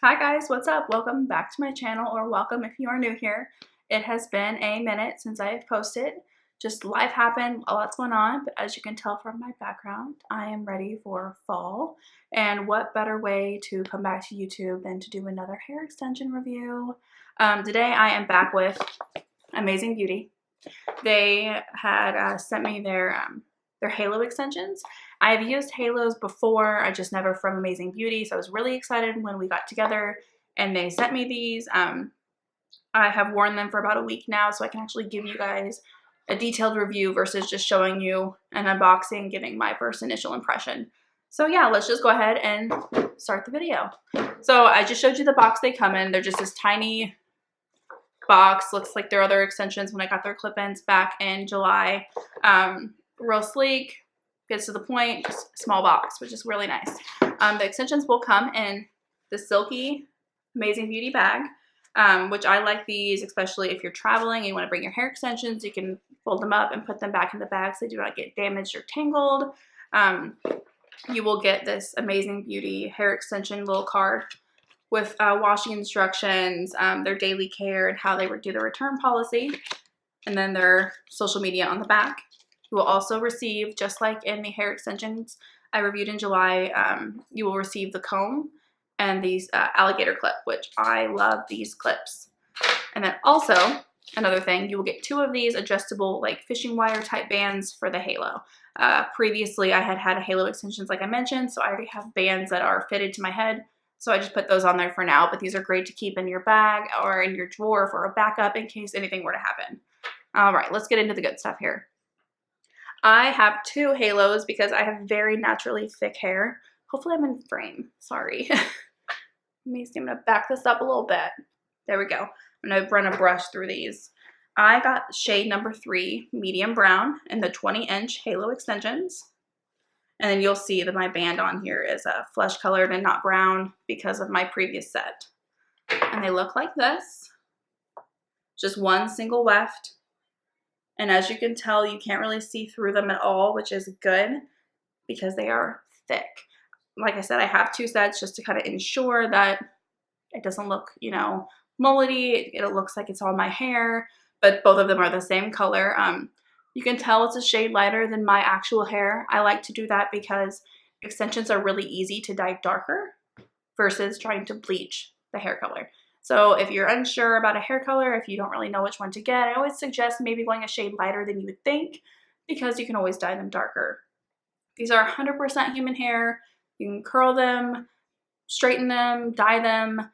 Hi guys, what's up? Welcome back to my channel, or welcome if you are new here. It has been a minute since I have posted. Just life happened, a lot's going on, but as you can tell from my background, I am ready for fall. And what better way to come back to YouTube than to do another hair extension review? Today I am back with Amazing Beauty. They had sent me their halo extensions. I've used halos before, I just never from Amazing Beauty, so I was really excited when we got together and they sent me these. I have worn them for about a week now, so I can actually give you guys a detailed review versus just showing you an unboxing, giving my first initial impression. So yeah, let's just go ahead and start the video. So I just showed you the box they come in. They're just this tiny box, looks like their other extensions when I got their clip-ins back in July. Real sleek, gets to the point, just a small box, which is really nice. The extensions will come in the Silky Amazing Beauty bag, which I like these, especially if you're traveling and you want to bring your hair extensions. You can fold them up and put them back in the bag so they do not get damaged or tangled. You will get this Amazing Beauty hair extension little card with washing instructions, their daily care, and how they would do the return policy, and then their social media on the back. You will also receive, just like in the hair extensions I reviewed in July, you will receive the comb and these alligator clip, which I love these clips. And then also, another thing, you will get 2 of these adjustable like fishing wire type bands for the halo. Previously, I had halo extensions like I mentioned, so I already have bands that are fitted to my head. So I just put those on there for now, but these are great to keep in your bag or in your drawer for a backup in case anything were to happen. All right, let's get into the good stuff here. I have 2 halos because I have very naturally thick hair. Hopefully I'm in frame, sorry. Let me see, I'm gonna back this up a little bit. There we go. I'm gonna run a brush through these. I got shade number 3, medium brown, in the 20-inch halo extensions. And then you'll see that my band on here is flesh colored and not brown because of my previous set. And they look like this. Just one single weft. And as you can tell, you can't really see through them at all, which is good because they are thick. Like I said, I have 2 sets just to kind of ensure that it doesn't look, you know, mullety. It looks like it's all my hair, but both of them are the same color. You can tell it's a shade lighter than my actual hair. I like to do that because extensions are really easy to dye darker versus trying to bleach the hair color. So if you're unsure about a hair color, if you don't really know which one to get, I always suggest maybe going a shade lighter than you would think because you can always dye them darker. These are 100% human hair. You can curl them, straighten them, dye them,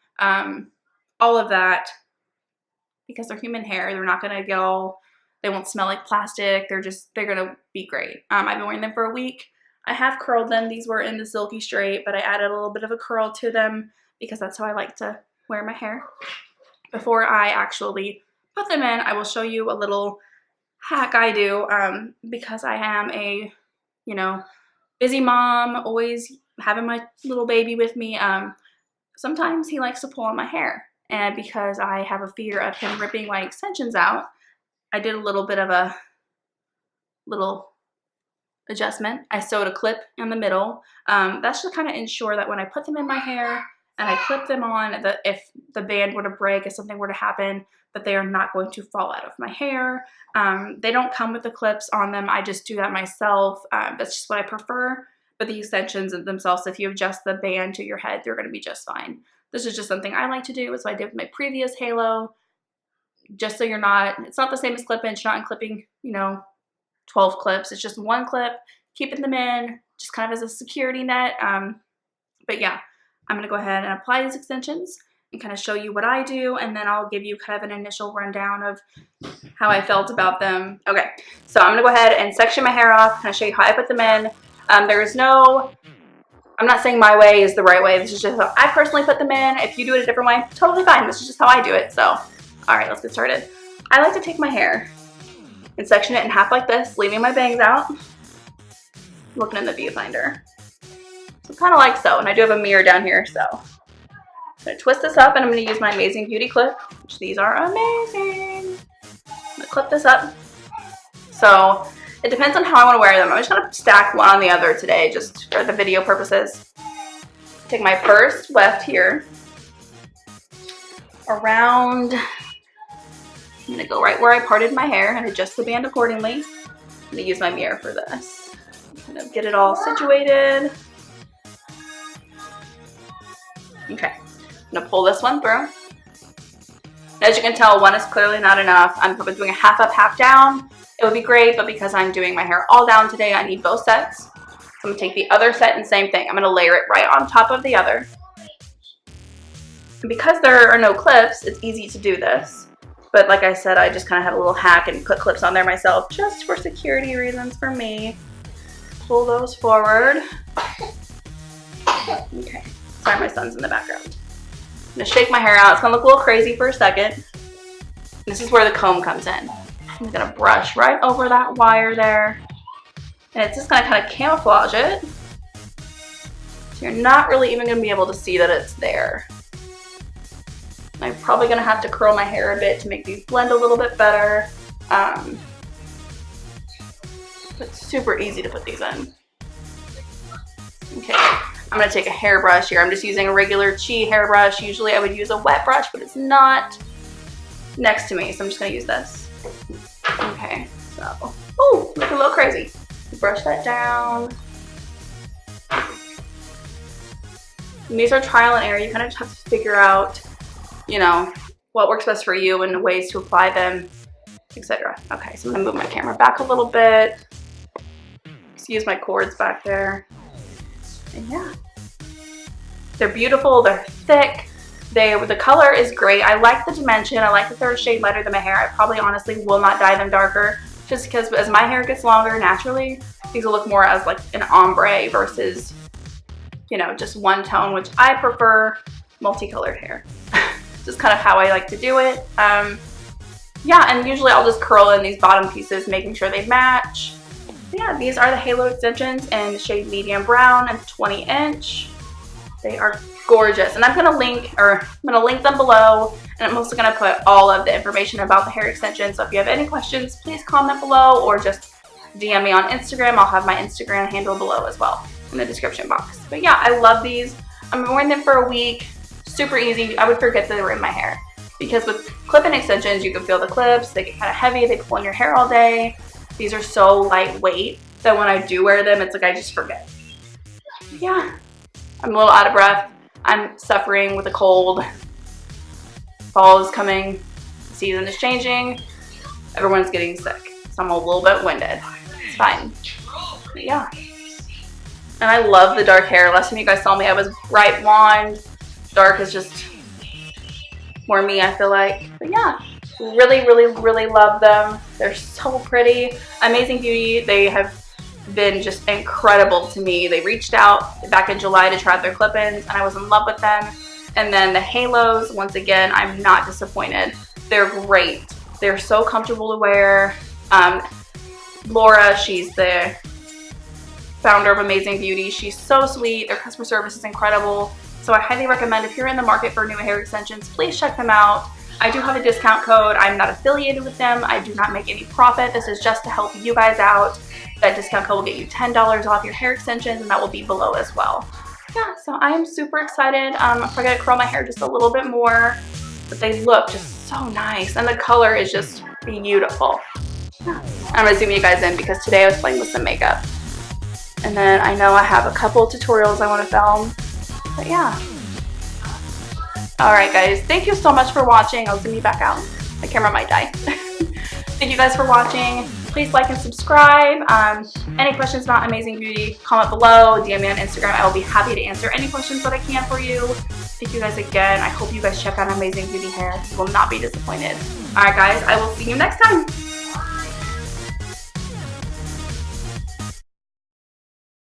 all of that because they're human hair. They're not going to get all, they won't smell like plastic. They're going to be great. I've been wearing them for a week. I have curled them. These were in the silky straight, but I added a little bit of a curl to them because that's how I like to wear my hair. Before I actually put them in, I will show you a little hack I do because I am a, you know, busy mom, always having my little baby with me. Sometimes he likes to pull on my hair, and because I have a fear of him ripping my extensions out, I did a little bit of a little adjustment. I sewed a clip in the middle. That's to kind of ensure that when I put them in my hair and I clip them on, that if the band were to break, if something were to happen, that they are not going to fall out of my hair. They don't come with the clips on them. I just do that myself. That's just what I prefer. But the extensions themselves, if you adjust the band to your head, they're going to be just fine. This is just something I like to do. So I did with my previous halo. Just so you're not, it's not the same as clip-ins. You're not clipping, you know, 12 clips. It's just one clip, keeping them in, just kind of as a security net. But yeah, I'm going to go ahead and apply these extensions and kind of show you what I do, and then I'll give you kind of an initial rundown of how I felt about them. Okay, so I'm going to go ahead and section my hair off, kind of show you how I put them in. There's no, I'm not saying my way is the right way. This is just how I personally put them in. If you do it a different way, totally fine. This is just how I do it. So, all right, let's get started. I like to take my hair and section it in half like this, leaving my bangs out, looking in the viewfinder. So kind of like so, and I do have a mirror down here, so I'm going to twist this up, and I'm going to use my Amazing Beauty clip, which these are amazing. I'm going to clip this up. So it depends on how I want to wear them. I'm just going to stack one on the other today, just for the video purposes. Take my first weft here, around. I'm gonna go right where I parted my hair and adjust the band accordingly. I'm gonna use my mirror for this. I'm gonna get it all situated. Okay, I'm gonna pull this one through. As you can tell, one is clearly not enough. I'm doing a half up, half down. It would be great, but because I'm doing my hair all down today, I need both sets. So I'm gonna take the other set and same thing. I'm gonna layer it right on top of the other. And because there are no clips, it's easy to do this. But like I said, I just kind of had a little hack and put clips on there myself just for security reasons for me. Pull those forward. Okay, sorry, my son's in the background. I'm gonna shake my hair out. It's gonna look a little crazy for a second. This is where the comb comes in. I'm gonna brush right over that wire there. And it's just gonna kind of camouflage it. So you're not really even gonna be able to see that it's there. I'm probably gonna have to curl my hair a bit to make these blend a little bit better. But it's super easy to put these in. Okay, I'm gonna take a hairbrush here. I'm just using a regular Chi hairbrush. Usually I would use a wet brush, but it's not next to me, so I'm just gonna use this. Okay, so, oh, look a little crazy. Brush that down. And these are trial and error. You kind of just have to figure out, you know, what works best for you and ways to apply them, etc. Okay, so I'm gonna move my camera back a little bit. Just use my cords back there. And yeah, they're beautiful, they're thick, the color is great. I like the dimension. I like that they're a shade lighter than my hair. I probably honestly will not dye them darker just because as my hair gets longer naturally, these will look more as like an ombre versus, you know, just one tone, which I prefer multicolored hair. Just kind of how I like to do it. Yeah, and usually I'll just curl in these bottom pieces, making sure they match. Yeah, these are the halo extensions in the shade medium brown and 20-inch. They are gorgeous, and I'm gonna link them below, and I'm also gonna put all of the information about the hair extensions. So if you have any questions, please comment below or just DM me on Instagram. I'll have my Instagram handle below as well in the description box. But yeah, I love these. I'm wearing them for a week. Super easy. I would forget that they were in my hair because with clip-in extensions, you can feel the clips. They get kind of heavy. They pull in your hair all day. These are so lightweight that when I do wear them, it's like I just forget. Yeah, I'm a little out of breath. I'm suffering with a cold. Fall is coming. The season is changing. Everyone's getting sick. So I'm a little bit winded. It's fine. But yeah. And I love the dark hair. Last time you guys saw me, I was bright blonde. Dark is just more me, I feel like. But yeah, really, really, really love them. They're so pretty. Amazing Beauty, they have been just incredible to me. They reached out back in July to try out their clip-ins, and I was in love with them. And then the halos, once again, I'm not disappointed. They're great. They're so comfortable to wear. Laura, she's the founder of Amazing Beauty. She's so sweet. Their customer service is incredible. So I highly recommend if you're in the market for new hair extensions, please check them out. I do have a discount code. I'm not affiliated with them. I do not make any profit. This is just to help you guys out. That discount code will get you $10 off your hair extensions, and that will be below as well. Yeah, so I am super excited. I'm probably gonna curl my hair just a little bit more, but they look just so nice, and the color is just beautiful. Yeah. I'm gonna zoom you guys in because today I was playing with some makeup. And then I know I have a couple tutorials I want to film, but yeah. Alright guys, thank you so much for watching. I'll zoom you back out. My camera might die. Thank you guys for watching. Please like and subscribe. Any questions about Amazing Beauty, comment below, DM me on Instagram. I will be happy to answer any questions that I can for you. Thank you guys again. I hope you guys check out Amazing Beauty Hair. You will not be disappointed. Alright guys, I will see you next time.